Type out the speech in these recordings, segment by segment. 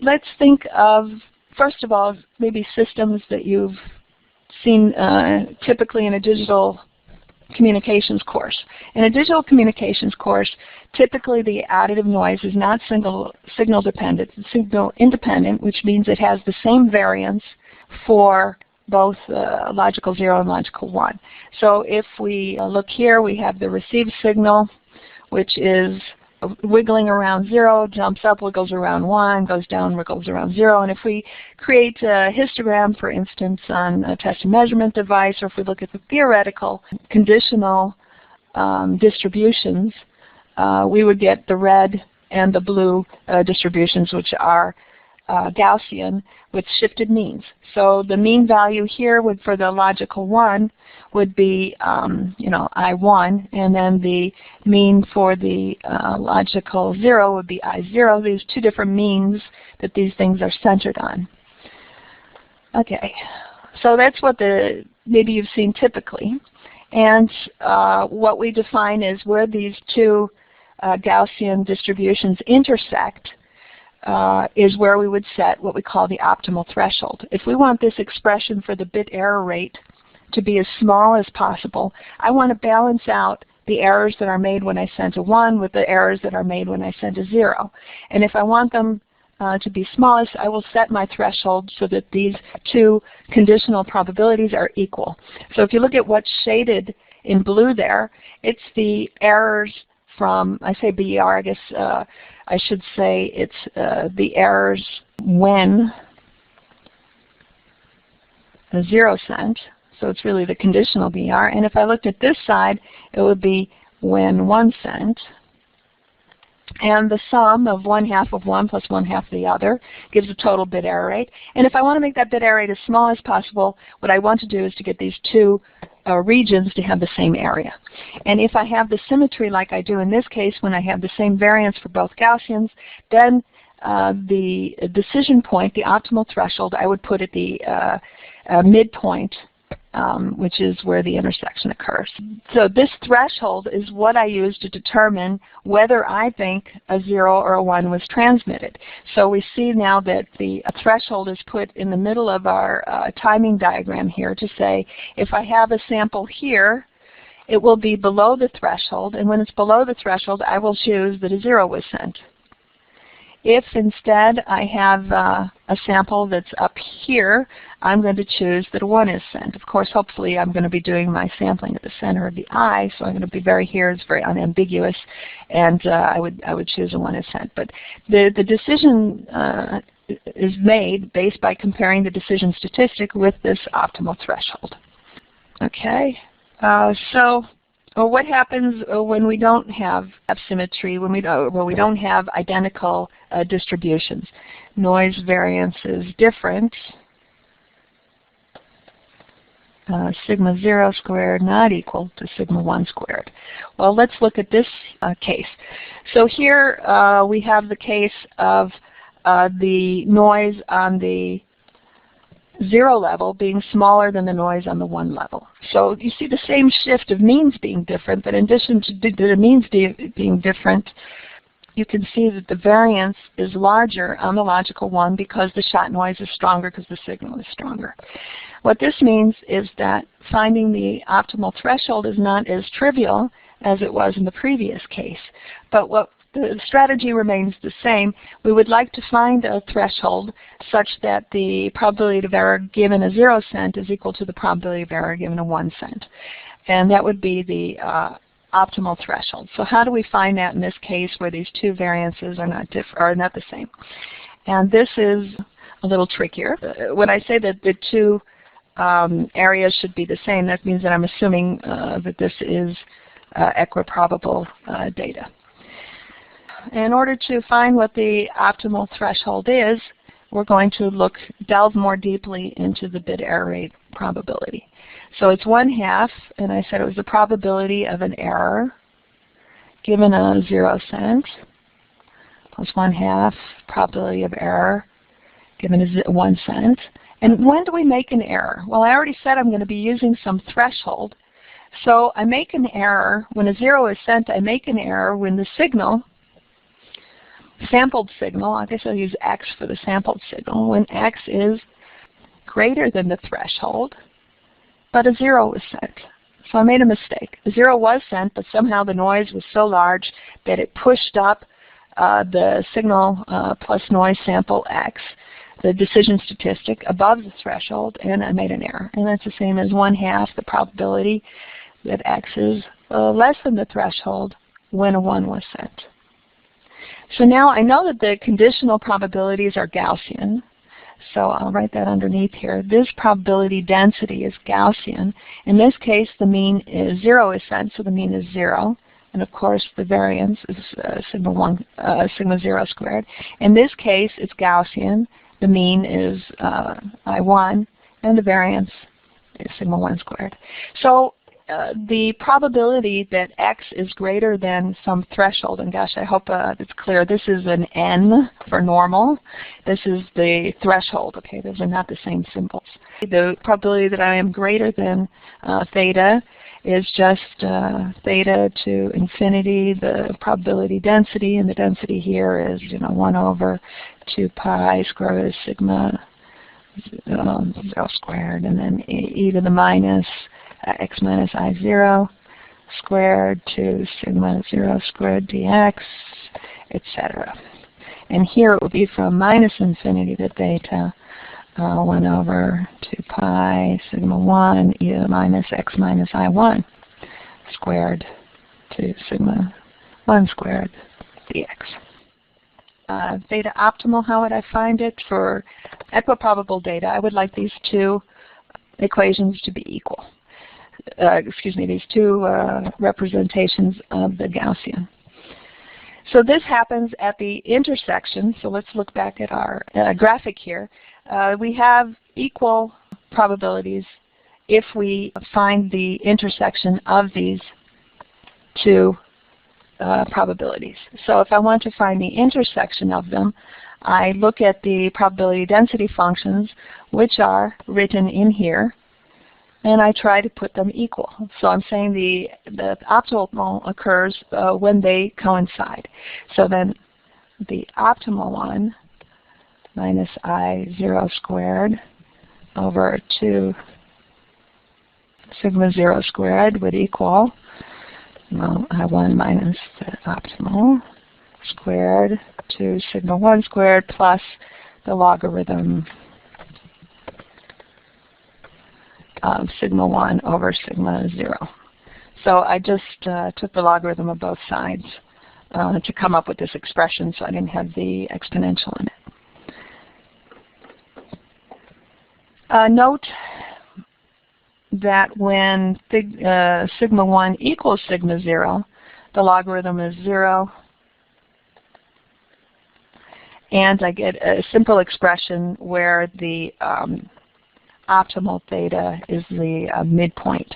let's think of, first of all, maybe systems that you've seen typically in a digital communications course. In a digital communications course, typically the additive noise is not signal dependent, it's signal independent, which means it has the same variance for both logical 0 and logical 1. So if we look here, we have the received signal, which is wiggling around 0, jumps up, wiggles around 1, goes down, wiggles around 0. And if we create a histogram, for instance, on a test and measurement device, or if we look at the theoretical conditional distributions, we would get the red and the blue distributions, which are Gaussian with shifted means. So the mean value here would, for the logical 1, would be I1, and then the mean for the logical 0 would be I0. These two different means that these things are centered on. Okay, so that's what maybe you've seen typically. And what we define is where these two Gaussian distributions intersect is where we would set what we call the optimal threshold. If we want this expression for the bit error rate to be as small as possible, I want to balance out the errors that are made when I send a 1 with the errors that are made when I send a 0. And if I want them to be smallest, I will set my threshold so that these two conditional probabilities are equal. So if you look at what's shaded in blue there, it's the errors from, I say BER, I guess I should say it's the errors when the 0 cent. So it's really the conditional BER. And if I looked at this side, it would be when 1 cent. And the sum of 1/2 of one plus 1/2 of the other gives a total bit error rate. And if I want to make that bit error rate as small as possible, what I want to do is to get these two regions to have the same area. And if I have the symmetry like I do in this case, when I have the same variance for both Gaussians, then the decision point, the optimal threshold, I would put at the midpoint, which is where the intersection occurs. So this threshold is what I use to determine whether I think a 0 or a 1 was transmitted. So we see now that the threshold is put in the middle of our timing diagram here to say, if I have a sample here, it will be below the threshold, and when it's below the threshold, I will choose that a 0 was sent. If instead I have a sample that's up here, I'm going to choose that a 1 is sent. Of course, hopefully I'm going to be doing my sampling at the center of the eye, so I'm going to be very here, it's very unambiguous, and I would choose a 1 is sent. But the decision is made based by comparing the decision statistic with this optimal threshold. Okay, so what happens when we don't have symmetry, when we don't have identical distributions? Noise variance is different. Sigma 0 squared not equal to sigma 1 squared. Well, let's look at this case. So here we have the case of the noise on the 0 level being smaller than the noise on the 1 level. So you see the same shift of means being different, but in addition to the means being different, you can see that the variance is larger on the logical 1 because the shot noise is stronger because the signal is stronger. What this means is that finding the optimal threshold is not as trivial as it was in the previous case. But the strategy remains the same. We would like to find a threshold such that the probability of error given a 0 cent is equal to the probability of error given a 1 cent. And that would be the optimal threshold. So how do we find that in this case where these two variances are not the same? And this is a little trickier. When I say that the two areas should be the same, that means that I'm assuming that this is equiprobable data. In order to find what the optimal threshold is, we're going to delve more deeply into the bit error rate probability. So it's 1/2, and I said it was the probability of an error given a 0 cent plus 1/2 probability of error given a 1 cent. And when do we make an error? Well, I already said I'm going to be using some threshold. So I make an error when a 0 is sent. I make an error when the signal sampled signal, I guess I'll use x for the sampled signal, when x is greater than the threshold, but a 0 was sent. So I made a mistake. A 0 was sent, but somehow the noise was so large that it pushed up the signal plus noise sample x, the decision statistic, above the threshold, and I made an error. And that's the same as 1/2 the probability that x is less than the threshold when a 1 was sent. So now I know that the conditional probabilities are Gaussian. So I'll write that underneath here. This probability density is Gaussian. In this case, the mean is 0 is sent, so the mean is 0. And of course, the variance is sigma 0 squared. In this case, it's Gaussian. The mean is I1, and the variance is sigma 1 squared. So the probability that x is greater than some threshold, and gosh, I hope it's clear, this is an n for normal. This is the threshold, okay? Those are not the same symbols. The probability that I am greater than theta is just theta to infinity, the probability density, and the density here is 1 over 2 pi square root of sigma 0 squared, and then e to the minus x minus I0 squared to sigma 0 squared dx, etc. And here it would be from minus infinity to theta, 1 over 2 pi sigma 1 e to the minus x minus I1 squared to sigma 1 squared dx. Theta optimal, how would I find it? For equiprobable data, I would like these two equations to be equal. These two representations of the Gaussian. So this happens at the intersection. So let's look back at our graphic here. We have equal probabilities if we find the intersection of these two probabilities. So if I want to find the intersection of them, I look at the probability density functions, which are written in here, and I try to put them equal. So I'm saying the optimal occurs when they coincide. So then the optimal one minus I0 squared over 2 sigma 0 squared would equal I1 minus the optimal squared to sigma 1 squared plus the logarithm of sigma 1 over sigma 0. So I just took the logarithm of both sides to come up with this expression, so I didn't have the exponential in it. Note that when sigma 1 equals sigma 0, the logarithm is 0, and I get a simple expression where the optimal theta is the midpoint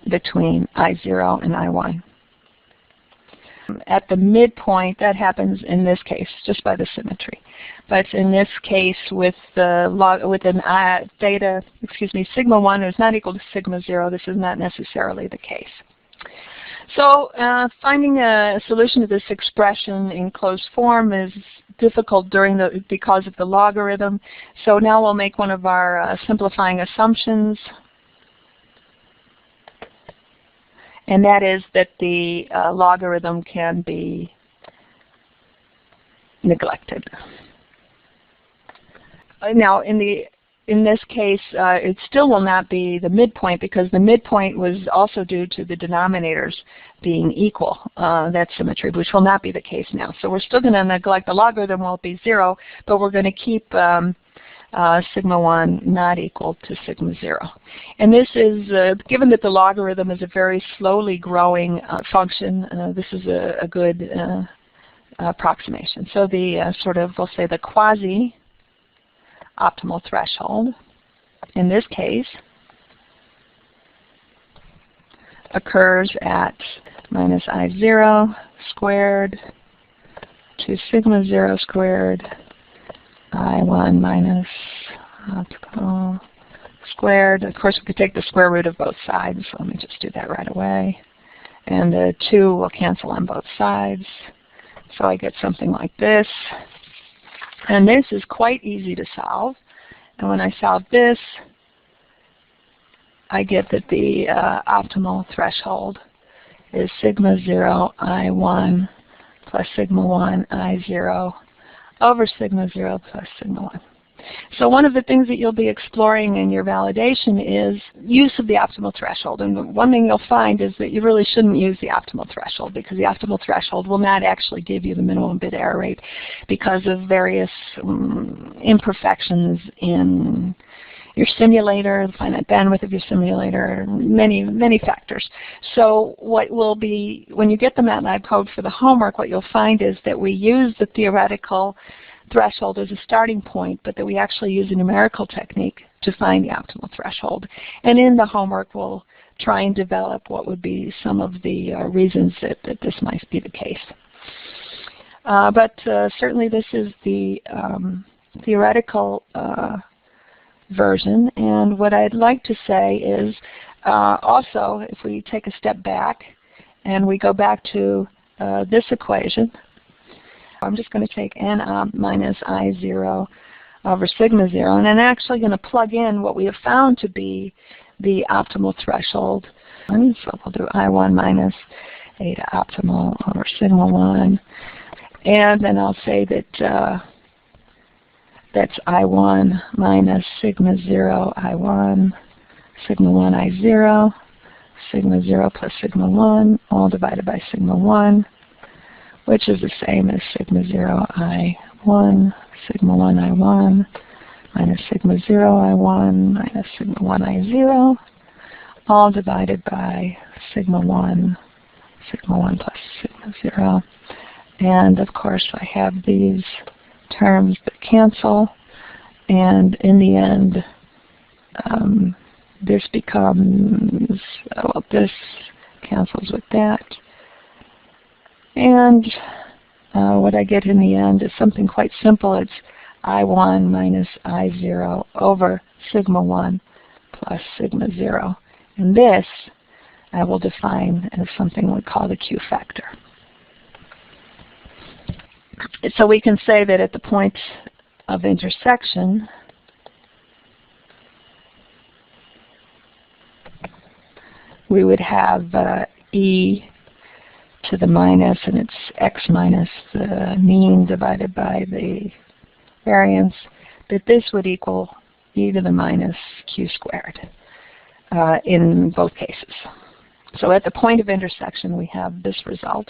between I0 and I1. At the midpoint, that happens in this case just by the symmetry. But in this case, with an sigma 1 is not equal to sigma 0, this is not necessarily the case. So finding a solution to this expression in closed form is difficult because of the logarithm. So now we'll make one of our simplifying assumptions, and that is that the logarithm can be neglected. Now, in this case, it still will not be the midpoint, because the midpoint was also due to the denominators being equal, that symmetry, which will not be the case now. So we're still going to neglect the logarithm, won't be 0, but we're going to keep sigma 1 not equal to sigma 0. And this is, given that the logarithm is a very slowly growing function, this is a good approximation. So the we'll say the quasi optimal threshold in this case occurs at minus I0 squared to sigma 0 squared I1 minus optical squared. Of course, we could take the square root of both sides, so let me just do that right away, And the 2 will cancel on both sides. So I get something like this. And this is quite easy to solve. And when I solve this, I get that the optimal threshold is sigma 0 I1 plus sigma 1 I0 over sigma 0 plus sigma 1. So one of the things that you'll be exploring in your validation is use of the optimal threshold. And one thing you'll find is that you really shouldn't use the optimal threshold, because the optimal threshold will not actually give you the minimum bit error rate because of various imperfections in your simulator, the finite bandwidth of your simulator, many factors. So what will be, when you get the MATLAB code for the homework, what you'll find is that we use the theoretical threshold as a starting point, but that we actually use a numerical technique to find the optimal threshold. And in the homework, we'll try and develop what would be some of the reasons that this might be the case. But certainly this is the theoretical version. And what I'd like to say is also, if we take a step back and we go back to this equation, I'm just going to take n op minus I0 over sigma 0, and I'm actually going to plug in what we have found to be the optimal threshold. So we'll do I1 minus eta optimal over sigma 1, and then I'll say that that's I1 minus sigma 0 I1, sigma 1 I0, sigma 0 plus sigma 1, all divided by sigma 1, which is the same as sigma 0 I1, sigma 1 I1, minus sigma 0 I1, minus sigma 1 I0, all divided by sigma 1 plus sigma 0. And of course I have these terms that cancel, and in the end this becomes, well, this cancels with that. And what I get in the end is something quite simple. It's I1 minus I0 over sigma 1 plus sigma 0. And this I will define as something we call the Q factor. So we can say that at the point of intersection, we would have E to the minus, and it's x minus the mean divided by the variance, that this would equal e to the minus q squared in both cases. So at the point of intersection, we have this result.